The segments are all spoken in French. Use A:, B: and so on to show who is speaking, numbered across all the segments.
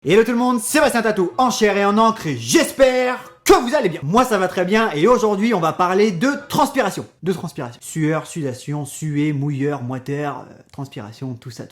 A: Hello tout le monde, Sébastien Tatou en chair et en encre et j'espère que vous allez bien. Moi ça va très bien et aujourd'hui on va parler de transpiration. Sueur, sudation, suer, mouilleur, moiteur, transpiration, tout ça.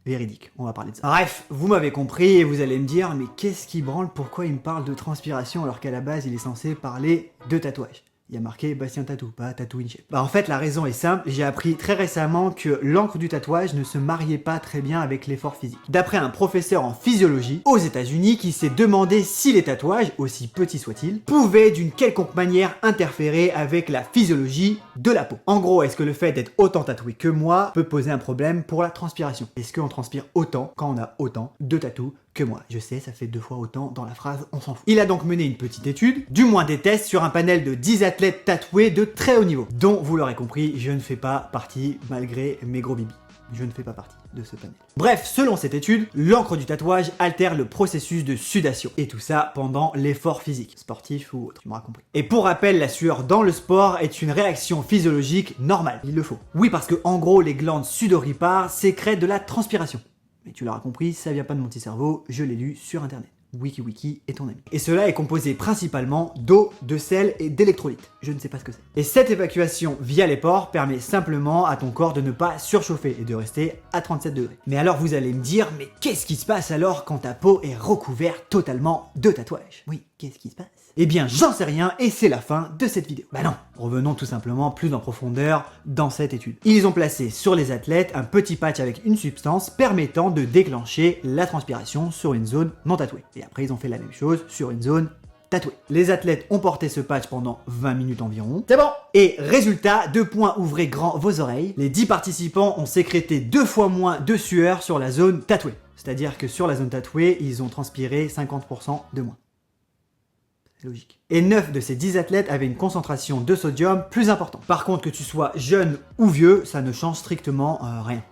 A: Véridique, on va parler de ça. Bref, vous m'avez compris et vous allez me dire mais qu'est-ce qui branle, pourquoi il me parle de transpiration alors qu'à la base il est censé parler de tatouage. Il y a marqué Bastien Tatou, pas Tattoo InShape. Bah en fait la raison est simple, j'ai appris très récemment que l'encre du tatouage ne se mariait pas très bien avec l'effort physique. D'après un professeur en physiologie aux États-Unis qui s'est demandé si les tatouages, aussi petits soient-ils, pouvaient d'une quelconque manière interférer avec la physiologie de la peau. En gros, est-ce que le fait d'être autant tatoué que moi peut poser un problème pour la transpiration? Est-ce qu'on transpire autant quand on a autant de tatous que moi? Je sais, ça fait 2 fois autant dans la phrase, on s'en fout. Il a donc mené une petite étude, du moins des tests sur un panel de 10 athlètes tatoués de très haut niveau, dont, vous l'aurez compris, je ne fais pas partie malgré mes gros bibis. Je ne fais pas partie de ce panel. Bref, selon cette étude, l'encre du tatouage altère le processus de sudation. Et tout ça pendant l'effort physique, sportif ou autre, tu m'auras compris. Et pour rappel, la sueur dans le sport est une réaction physiologique normale, il le faut. Oui, parce que en gros, les glandes sudoripares sécrètent de la transpiration. Mais tu l'auras compris, ça vient pas de mon petit cerveau, je l'ai lu sur internet. WikiWiki est ton ami. Et cela est composé principalement d'eau, de sel et d'électrolytes. Je ne sais pas ce que c'est. Et cette évacuation via les pores permet simplement à ton corps de ne pas surchauffer et de rester à 37 degrés. Mais alors vous allez me dire, mais qu'est-ce qui se passe alors quand ta peau est recouverte totalement de tatouages? Oui, qu'est-ce qui se passe? Eh bien, j'en sais rien et c'est la fin de cette vidéo. Bah non, revenons tout simplement plus en profondeur dans cette étude. Ils ont placé sur les athlètes un petit patch avec une substance permettant de déclencher la transpiration sur une zone non tatouée. Et après, ils ont fait la même chose sur une zone tatouée. Les athlètes ont porté ce patch pendant 20 minutes environ. C'est bon! Et résultat, 2 points, ouvrez grand vos oreilles. Les 10 participants ont sécrété 2 fois moins de sueur sur la zone tatouée. C'est-à-dire que sur la zone tatouée, ils ont transpiré 50% de moins. Logique. Et 9 de ces 10 athlètes avaient une concentration de sodium plus importante. Par contre, que tu sois jeune ou vieux, ça ne change strictement rien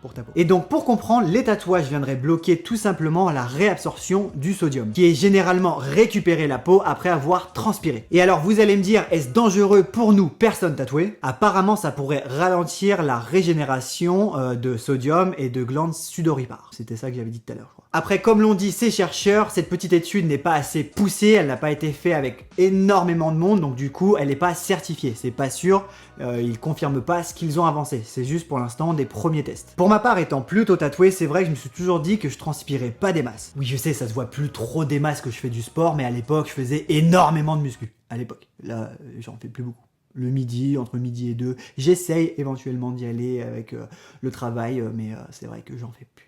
A: pour ta peau. Et donc, pour comprendre, les tatouages viendraient bloquer tout simplement la réabsorption du sodium, qui est généralement récupéré la peau après avoir transpiré. Et alors, vous allez me dire, est-ce dangereux pour nous, personnes tatouées? Apparemment, ça pourrait ralentir la régénération de sodium et de glandes sudoripares. C'était ça que j'avais dit tout à l'heure, je crois. Après, comme l'ont dit ces chercheurs, cette petite étude n'est pas assez poussée, elle n'a pas été faite avec énormément de monde, donc du coup, elle n'est pas certifiée. C'est pas sûr, ils confirment pas ce qu'ils ont avancé. C'est juste pour l'instant des premiers tests. Pour ma part, étant plutôt tatoué, c'est vrai que je me suis toujours dit que je transpirais pas des masses. Oui, je sais, ça se voit plus trop des masses que je fais du sport, mais à l'époque, je faisais énormément de muscu. À l'époque. Là, j'en fais plus beaucoup. Le midi, entre midi et 2, j'essaye éventuellement d'y aller avec le travail, mais c'est vrai que j'en fais plus.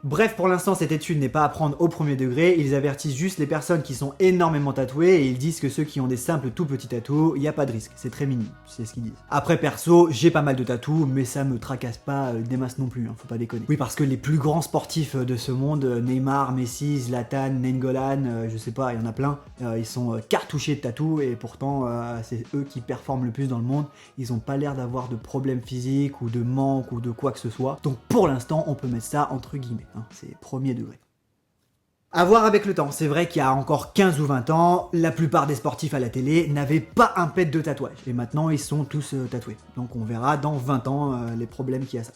A: Bref, pour l'instant, cette étude n'est pas à prendre au premier degré, ils avertissent juste les personnes qui sont énormément tatouées et ils disent que ceux qui ont des simples tout petits tatous, il n'y a pas de risque, c'est très minime, c'est ce qu'ils disent. Après perso, j'ai pas mal de tatous, mais ça me tracasse pas des masses non plus, hein, faut pas déconner. Oui, parce que les plus grands sportifs de ce monde, Neymar, Messi, Zlatan, Nainggolan, je sais pas, il y en a plein, ils sont cartouchés de tatous et pourtant c'est eux qui performent le plus dans le monde, ils ont pas l'air d'avoir de problèmes physiques ou de manque ou de quoi que ce soit, donc pour l'instant, on peut mettre ça entre guillemets. C'est premier degré. À voir avec le temps, c'est vrai qu'il y a encore 15 ou 20 ans, la plupart des sportifs à la télé n'avaient pas un pet de tatouage. Et maintenant, ils sont tous tatoués. Donc on verra dans 20 ans les problèmes qu'il y a ça.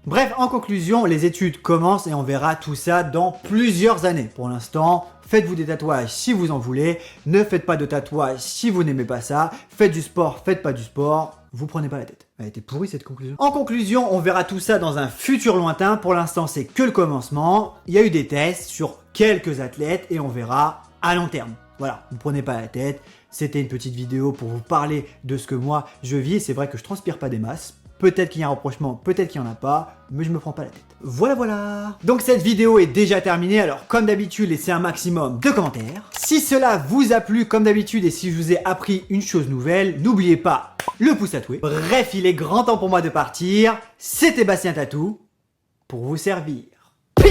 A: Bref, en conclusion, les études commencent et on verra tout ça dans plusieurs années. Pour l'instant, faites-vous des tatouages si vous en voulez, ne faites pas de tatouages si vous n'aimez pas ça, faites du sport, faites pas du sport, vous prenez pas la tête. Elle était pourrie cette conclusion. En conclusion, on verra tout ça dans un futur lointain, pour l'instant c'est que le commencement, il y a eu des tests sur quelques athlètes et on verra à long terme. Voilà, vous prenez pas la tête, c'était une petite vidéo pour vous parler de ce que moi je vis, c'est vrai que je transpire pas des masses. Peut-être qu'il y a un rapprochement, peut-être qu'il n'y en a pas, mais je me prends pas la tête. Voilà. Donc cette vidéo est déjà terminée, alors comme d'habitude, laissez un maximum de commentaires. Si cela vous a plu comme d'habitude et si je vous ai appris une chose nouvelle, n'oubliez pas le pouce tatoué. Bref, il est grand temps pour moi de partir. C'était Bastien Tatou pour vous servir. Peace.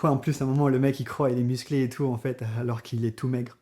A: Ouais, en plus, à un moment, le mec, il croit il est musclé et tout, en fait, alors qu'il est tout maigre.